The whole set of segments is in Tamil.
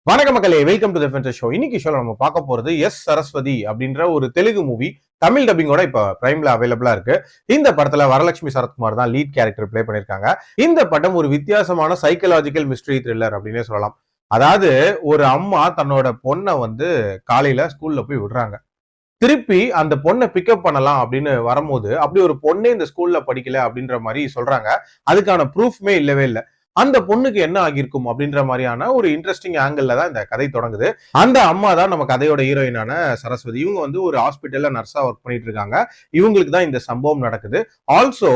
வணக்க மக்களே, வெல்கம் டு தி ஃபென்சர் ஷோ. இன்னைக்கு ஷோல நம்ம பார்க்க போறது எஸ் சரஸ்வதி அப்படின்ற ஒரு தெலுங்கு மூவி. தமிழ் டப்பிங்கோட இப்ப பிரைம்ல அவைலபிளா இருக்கு. இந்த படத்துல வரலட்சுமி சரத்குமார் தான் லீட் கேரக்டர் பிளே பண்ணிருக்காங்க. இந்த படம் ஒரு வித்தியாசமான சைக்கலாஜிக்கல் மிஸ்டரி த்ரில்லர் அப்படின்னே சொல்லலாம். அதாவது ஒரு அம்மா தன்னோட பொண்ணை காலையில ஸ்கூல்ல போய் விடுறாங்க. திருப்பி அந்த பொண்ணை பிக்கப் பண்ணலாம் அப்படின்னு வரும்போது அப்படி ஒரு பொண்ணே இந்த ஸ்கூல்ல படிக்கல அப்படின்ற மாதிரி சொல்றாங்க. அதுக்கான ப்ரூஃப்மே இல்லவே இல்லை. அந்த பொண்ணுக்கு என்ன ஆகியிருக்கும் அப்படின்ற மாதிரியான ஒரு இன்ட்ரெஸ்டிங் ஆங்கிள் தான் இந்த கதை தொடங்குது. அந்த அம்மா தான் நம்ம கதையோட ஹீரோயினான சரஸ்வதி. இவங்க ஒரு ஹாஸ்பிட்டல்ல நர்ஸா ஒர்க் பண்ணிட்டு இருக்காங்க. இவங்களுக்கு தான் இந்த சம்பவம் நடக்குது. ஆல்சோ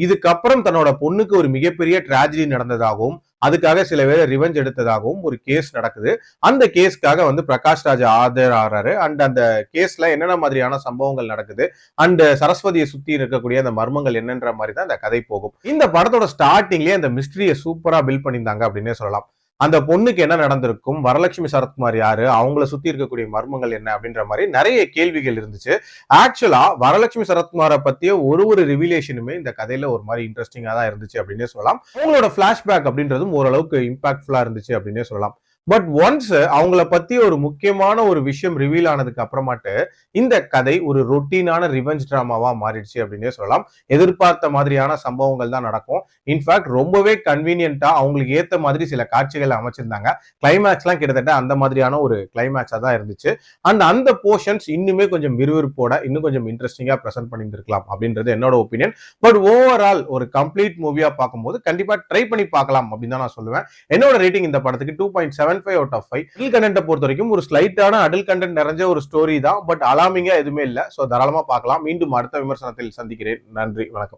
இதுக்கப்புறம் தன்னோட பொண்ணுக்கு ஒரு மிகப்பெரிய டிராஜடி நடந்ததாகவும் அதுக்காக சில பேரை ரிவெஞ்ச் எடுத்ததாகவும் ஒரு கேஸ் நடக்குது. அந்த கேஸ்க்காக பிரகாஷ் ராஜ் ஆஜர் ஆறாரு. அண்ட் அந்த கேஸ்ல என்னென்ன மாதிரியான சம்பவங்கள் நடக்குது அண்ட் சரஸ்வதியை சுத்தி இருக்கக்கூடிய அந்த மர்மங்கள் என்னன்ற மாதிரி தான் இந்த கதை போகும். இந்த படத்தோட ஸ்டார்டிங்லயே அந்த மிஸ்டரியை சூப்பரா பில்ட் பண்ணியிருந்தாங்க அப்படின்னே சொல்லலாம். அந்த பொண்ணுக்கு என்ன நடந்திருக்கும், வரலட்சுமி சரத்குமார் யாரு, அவங்கள சுத்தி இருக்கக்கூடிய மர்மங்கள் என்ன அப்படின்ற மாதிரி நிறைய கேள்விகள் இருந்துச்சு. ஆக்சுவலா வரலட்சுமி சரத்குமாரை பத்திய ஒரு ரிவிலேஷனுமே இந்த கதையில ஒரு மாதிரி இன்ட்ரெஸ்டிங்கா தான் இருந்துச்சு அப்படின்னே சொல்லலாம். அவங்களோட பிளாஷ்பேக் அப்படின்றதும் ஓரளவுக்கு இம்பாக்ட்ஃபுல்லா இருந்துச்சு அப்படின்னே சொல்லலாம். பட் ஒன்ஸ் அவங்கள பத்தி ஒரு முக்கியமான ஒரு விஷயம் ரிவீல் ஆனதுக்கு அப்புறமாட்டு இந்த கதை ஒரு ரொட்டீனான ரிவெஞ்ச் டிராமாவா மாறிடுச்சு அப்படின்னே சொல்லலாம். எதிர்பார்த்த மாதிரியான சம்பவங்கள் தான் நடக்கும். இன்ஃபேக்ட் ரொம்பவே கன்வீனியன்ட்டா அவங்களுக்கு ஏத்த மாதிரி சில காட்சிகளை அமைச்சிருந்தாங்க. கிளைமேக்ஸ்லாம் கிட்டத்தட்ட அந்த மாதிரியான ஒரு கிளைமேக்ஸா தான் இருந்துச்சு. அண்ட் அந்த போர்ஷன்ஸ் இன்னுமே கொஞ்சம் விறுவிறுப்போட இன்னும் கொஞ்சம் இன்ட்ரெஸ்டிங்கா பிரசன்ட் பண்ணியிருந்திருக்கலாம் அப்படின்றது என்னோட ஒப்பீனியன். பட் ஓவரால் ஒரு கம்ப்ளீட் மூவியா பார்க்கும்போது கண்டிப்பா ட்ரை பண்ணி பார்க்கலாம் அப்படின்னு தான் நான் சொல்லுவேன். என்னோட ரேட்டிங் இந்த படத்துக்கு 2.75 out of 5. அடல்ட் கண்டென்ட் பொறுத்த வரைக்கும் ஒரு ஸ்லைட்டான அடல்ட் கண்டென்ட் நிறைஞ்ச ஒரு ஸ்டோரி தான். பட் அலாமிங்கா எதுவுமே இல்லை. சோ தாராளமா பார்க்கலாம். மீண்டும் அடுத்த விமர்சனத்தில் சந்திக்கிறேன். நன்றி, வணக்கம்.